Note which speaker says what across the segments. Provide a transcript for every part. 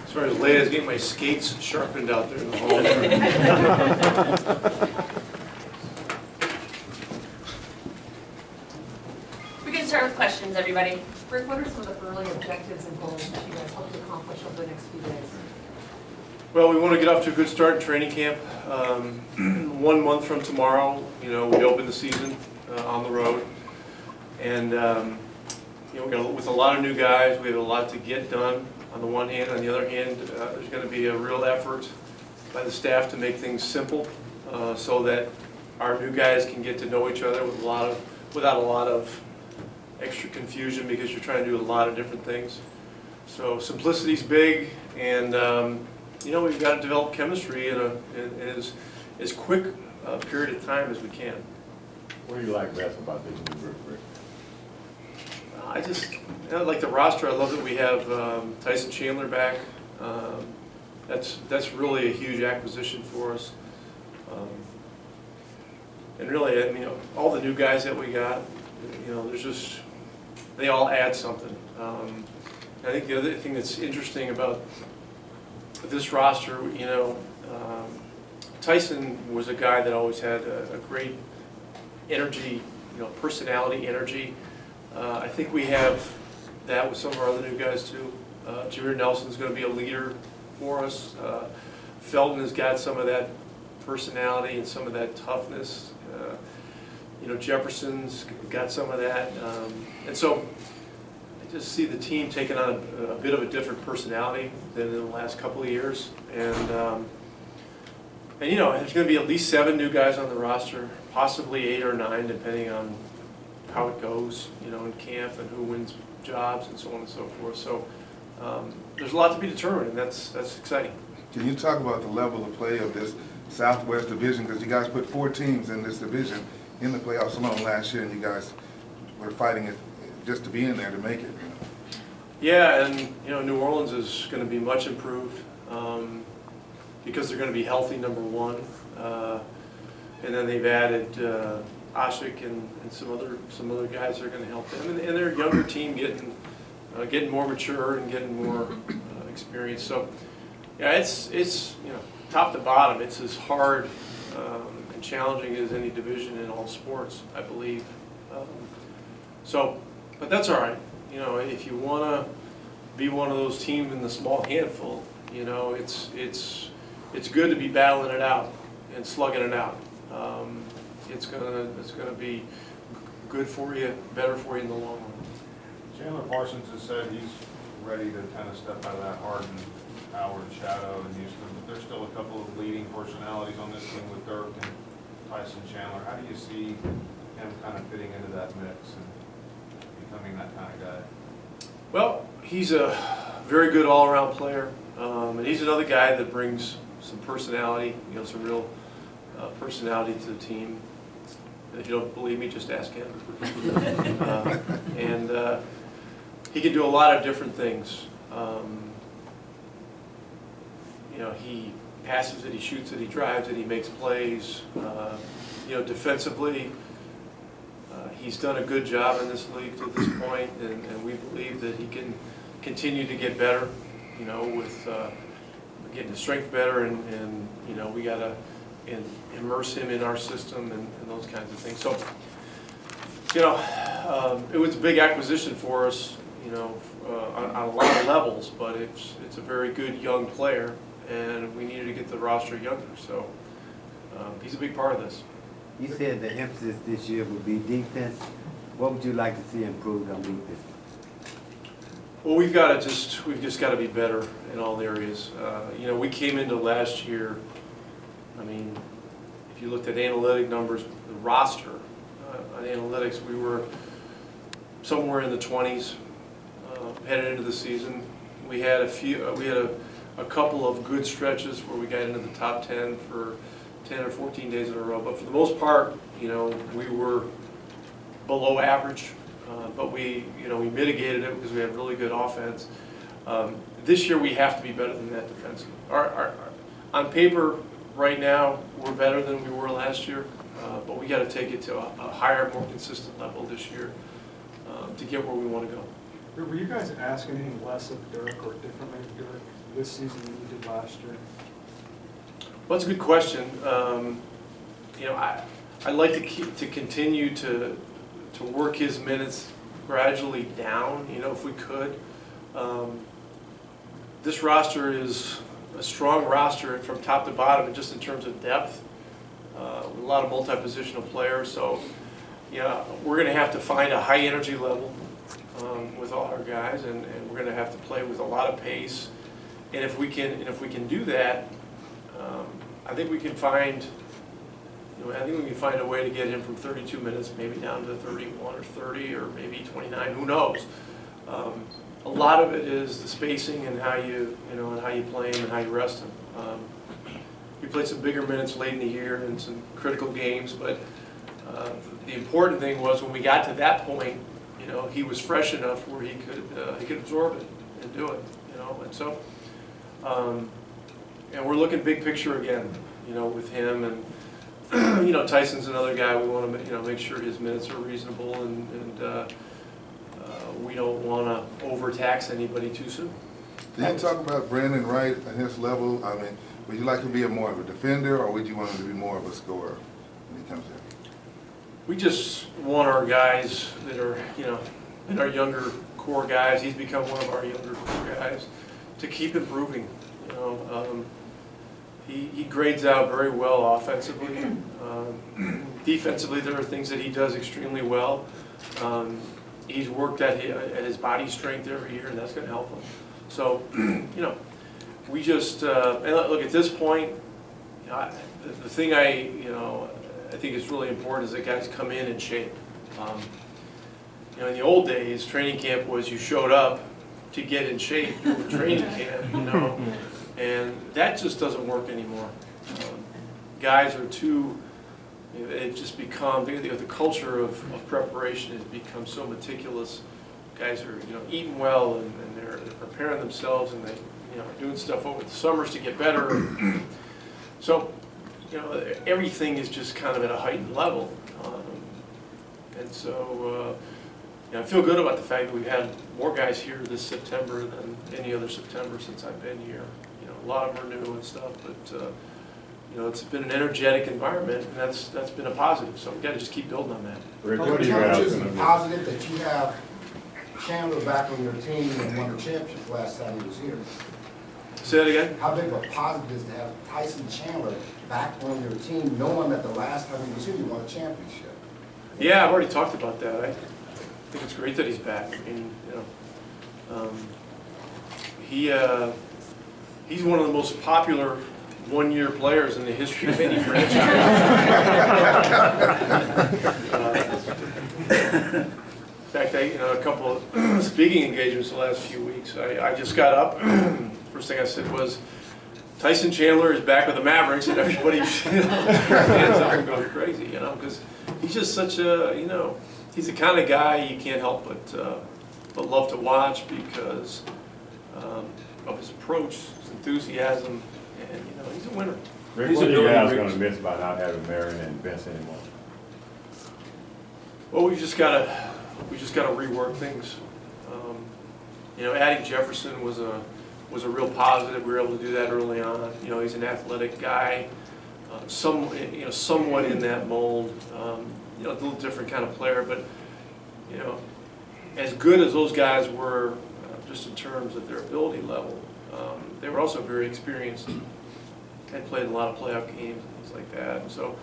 Speaker 1: Sorry, I was late. I was getting my skates sharpened out there in the hall.
Speaker 2: We can start with questions, everybody.
Speaker 3: Rick, what are some of the early objectives and goals that you guys hope to accomplish over the next few days?
Speaker 1: Well, we want to get off to a good start in training camp. 1 month from tomorrow, we open the season on the road. And, with a lot of new guys, we have a lot to get done on the one hand. On the other hand, there's going to be a real effort by the staff to make things simple so that our new guys can get to know each other without a lot of extra confusion, because you're trying to do a lot of different things. So simplicity's big, and we've got to develop chemistry in as quick a period of time as we can.
Speaker 4: What do you like best about this new group, Rick?
Speaker 1: I just like the roster. I love that we have Tyson Chandler back. That's really a huge acquisition for us. And really, all the new guys that we got, they all add something. I think the other thing that's interesting about this roster, Tyson was a guy that always had a great energy, personality, energy. I think we have that with some of our other new guys too. Jameer Nelson's going to be a leader for us. Felton has got some of that personality and some of that toughness. Jefferson's got some of that. And so I just see the team taking on a bit of a different personality than in the last couple of years. And there's going to be at least 7 new guys on the roster, possibly 8 or 9, depending on how it goes, in camp and who wins jobs and so on and so forth. So there's a lot to be determined, and that's exciting.
Speaker 5: Can you talk about the level of play of this Southwest Division? Because you guys put 4 teams in this division in the playoffs alone last year, and you guys were fighting it just to be in there to make it.
Speaker 1: Yeah, and New Orleans is going to be much improved because they're going to be healthy, number one, and then they've added Ashik and some other guys that are going to help them, and they're a younger team getting more mature and getting more experience. So yeah, it's top to bottom, it's as hard and challenging as any division in all sports, I believe. But that's all right. If you want to be one of those teams in the small handful, it's good to be battling it out and slugging it out. It's gonna be good for you, better for you in the long run.
Speaker 6: Chandler Parsons has said he's ready to kind of step out of that Harden, Howard shadow in Houston, but there's still a couple of leading personalities on this team with Dirk and Tyson Chandler. How do you see him kind of fitting into that mix and becoming that kind of guy?
Speaker 1: Well, he's a very good all-around player, and he's another guy that brings some personality, some real personality to the team. If you don't believe me, just ask him. And he can do a lot of different things. He passes it, he shoots it, he drives it, he makes plays. Defensively, he's done a good job in this league to this point, and we believe that he can continue to get better, with getting his strength better, and we got to immerse him in our system and those kinds of things. So, it was a big acquisition for us, on a lot of levels, but it's a very good young player, and we needed to get the roster younger, so he's a big part of this.
Speaker 7: You said the emphasis this year would be defense. What would you like to see improved on defense?
Speaker 1: Well, we've just got to be better in all areas. We came into last year, if you looked at analytic numbers, the roster on analytics, we were somewhere in the 20s headed into the season. We had a couple of good stretches where we got into the top 10 for 10 or 14 days in a row, but for the most part, we were below average, but we mitigated it because we had really good offense. This year we have to be better than that defensively. On paper, right now, we're better than we were last year, but we got to take it to a higher, more consistent level this year to get where we want to go.
Speaker 8: Were you guys asking any less of Dirk or differently of Dirk this season than you did last year?
Speaker 1: Well, that's a good question. You know, I'd like to continue to work his minutes gradually down, you know, if we could. This roster is a strong roster from top to bottom, and just in terms of depth, a lot of multi-positional players. So, yeah, we're going to have to find a high energy level with all our guys, and we're going to have to play with a lot of pace. And if we can do that, I think we can find. I think we can find a way to get him from 32 minutes maybe down to 31 or 30 or maybe 29. Who knows? A lot of it is the spacing and how you play him and how you rest him. He played some bigger minutes late in the year in some critical games, but the important thing was when we got to that point, you know, he was fresh enough where he could absorb it and do it. You know, and so and we're looking big picture again. You know, with him and. You know, Tyson's another guy. We want to, make sure his minutes are reasonable, and we don't want to overtax anybody too soon.
Speaker 5: Can you talk about Brandon Wright at his level? I mean, would you like him to be more of a defender, or would you want him to be more of a scorer when he comes in?
Speaker 1: We just want our guys that are, and our younger core guys. He's become one of our younger core guys to keep improving. You know. He grades out very well offensively. Defensively, there are things that he does extremely well. He's worked at his body strength every year, and that's going to help him. So, we just and look at this point. The thing I think is really important is that guys come in shape. In the old days, training camp was you showed up to get in shape for training camp. And that just doesn't work anymore. Guys are too, they've just become, the culture of preparation has become so meticulous. Guys are, eating well, and they're preparing themselves, and they, are doing stuff over the summers to get better. So, everything is just kind of at a heightened level. And so, I feel good about the fact that we've had more guys here this September than any other September since I've been here. A lot of them are new and stuff, but it's been an energetic environment, and that's been a positive. So we've got to just keep building on that.
Speaker 4: Rick,
Speaker 9: How
Speaker 4: what do you
Speaker 9: much
Speaker 4: have?
Speaker 9: is it positive that you have Chandler back on your team and won the championship last time he was here?
Speaker 1: Say that again?
Speaker 9: How big of a positive is to have Tyson Chandler back on your team, knowing that the last time he was here, you won a championship?
Speaker 1: Yeah, I've already talked about that. I think it's great that he's back. I mean, he's one of the most popular one-year players in the history of any franchise. In fact, a couple of speaking engagements the last few weeks. I just got up. First thing I said was, Tyson Chandler is back with the Mavericks, and everybody stands up and goes crazy, because he's just such a, he's the kind of guy you can't help but love to watch because of his approach, his enthusiasm, and he's a winner.
Speaker 4: Rick, what are you guys going to miss by not having Marion and Vince anymore?
Speaker 1: Well, we just got to rework things. Adding Jefferson was a real positive. We were able to do that early on. He's an athletic guy, somewhat in that mold. A little different kind of player, but as good as those guys were, just in terms of their ability level, they were also very experienced. Had played a lot of playoff games and things like that. And so,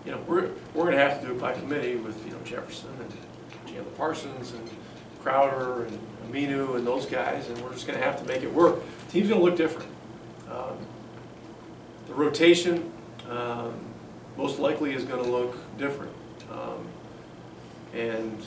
Speaker 1: we're going to have to do it by committee with Jefferson and Chandler Parsons and Crowder and Aminu and those guys, and we're just going to have to make it work. The team's going to look different. The rotation most likely is going to look different. And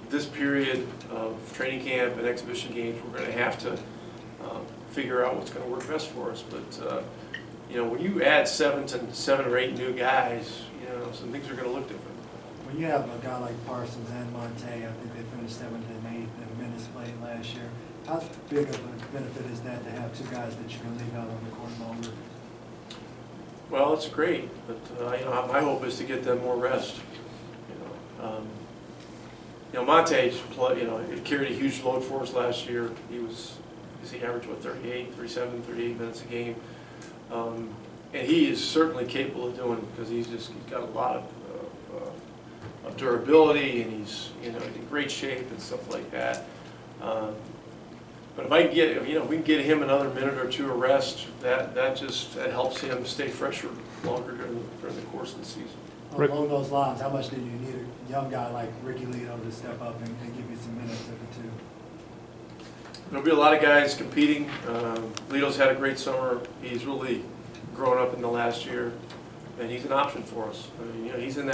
Speaker 1: this period of training camp and exhibition games, we're going to have to figure out what's going to work best for us. But when you add seven or eight new guys, some things are going to look different.
Speaker 8: When you have a guy like Parsons and Monte, I think they finished 7th and 8th in minutes played last year. How big of a benefit is that to have two guys that you can leave out on the court longer?
Speaker 1: Well, it's great, but my hope is to get them more rest. Monte, carried a huge load for us last year. He was because he averaged, what, 37, 38 minutes a game. And he is certainly capable of doing it because he's got a lot of durability, and he's, you know, in great shape and stuff like that. But if I can get, you know, if we can get him another minute or two of rest, that helps him stay fresher longer during the course of the season.
Speaker 8: Along those lines, how much do you need a young guy like Ricky Lito to step up and give you some minutes every two?
Speaker 1: There'll be a lot of guys competing. Lito's had a great summer. He's really grown up in the last year, and he's an option for us. I mean, you know, he's in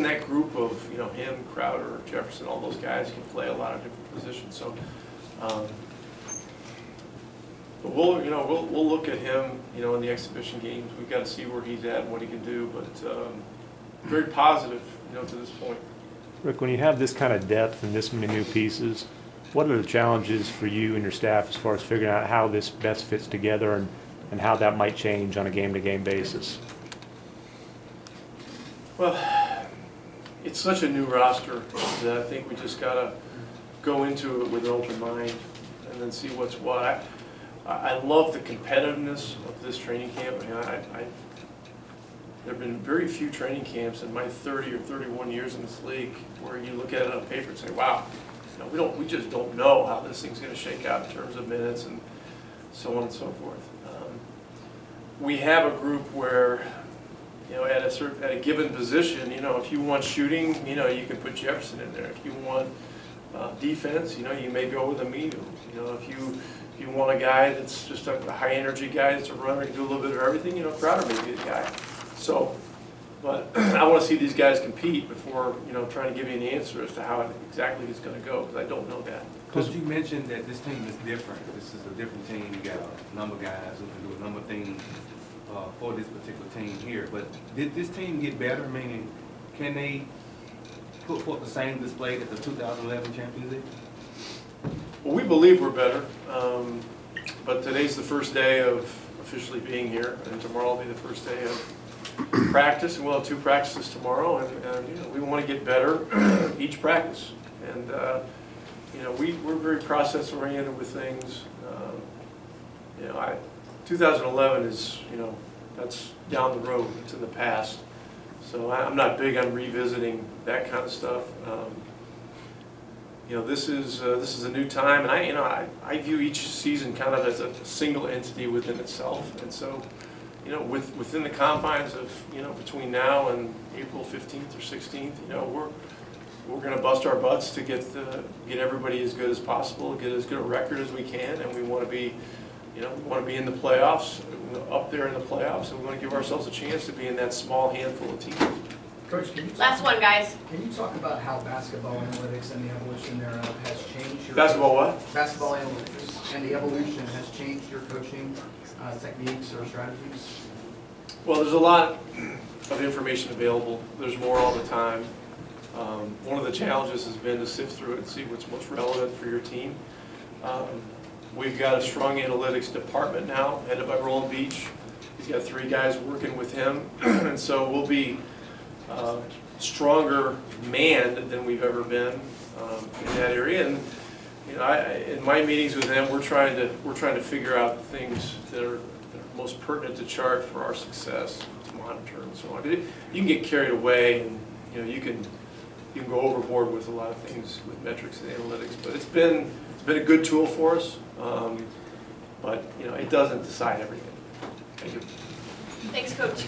Speaker 1: that group of, you know, him, Crowder, Jefferson, all those guys can play a lot of different positions. So, but we'll look at him, you know, in the exhibition games. We've got to see where he's at and what he can do. But very positive, you know, to this point.
Speaker 10: Rick, when you have this kind of depth and this many new pieces, what are the challenges for you and your staff as far as figuring out how this best fits together and how that might change on a game-to-game basis?
Speaker 1: Well, it's such a new roster that I think we just got to go into it with an open mind and then see what's what. I love the competitiveness of this training camp. I mean, there have been very few training camps in my 30 or 31 years in this league where you look at it on paper and say, wow, you know, we just don't know how this thing's going to shake out in terms of minutes and so on and so forth. We have a group where, you know, at a given position, you know, if you want shooting, you know, you can put Jefferson in there. If you want defense, you know, you may go with Aminu. You know, if you want a guy that's just a high energy guy that's a runner, can do a little bit of everything, you know, Crowder may be the guy. So, but I want to see these guys compete before, you know, trying to give you an answer as to how exactly it's going to go, because I don't know that.
Speaker 11: Coach, you mentioned that this team is different. This is a different team. You got a number of guys who can do a number of things for this particular team here. But did this team get better? Meaning, can they put forth the same display that the 2011 Champions League?
Speaker 1: Well, we believe we're better, but today's the first day of officially being here, and tomorrow will be the first day of practice, and we'll have 2 practices tomorrow, and you know, we want to get better each practice. And you know, we're very process oriented with things. You know, 2011 is, you know, that's down the road. It's in the past. So I'm not big on revisiting that kind of stuff. You know, this is a new time, and I view each season kind of as a single entity within itself. And so, you know, within the confines of, you know, between now and April 15th or 16th, you know, we're going to bust our butts to get everybody as good as possible, get as good a record as we can, and we want to be, you know, we want to be in the playoffs, up there in the playoffs, and we want to give ourselves a chance to be in that small handful of teams.
Speaker 12: Coach, can you
Speaker 2: Last one, guys.
Speaker 12: Can you talk about how basketball analytics and the evolution thereof has changed your
Speaker 1: Basketball what?
Speaker 12: Basketball analytics and the evolution has changed your coaching techniques or strategies?
Speaker 1: Well, there's a lot of information available. There's more all the time. One of the challenges has been to sift through it and see what's most relevant for your team. We've got a strong analytics department now, headed by Roland Beach. He's got 3 guys working with him, and so we'll be stronger manned than we've ever been in that area. And you know, in my meetings with them, we're trying to figure out the things that are most pertinent to chart for our success, to monitor and so on. You can get carried away, and you know, you can go overboard with a lot of things with metrics and analytics. But it's been a good tool for us. But you know, it doesn't decide everything. Thank you.
Speaker 2: Thanks, Coach.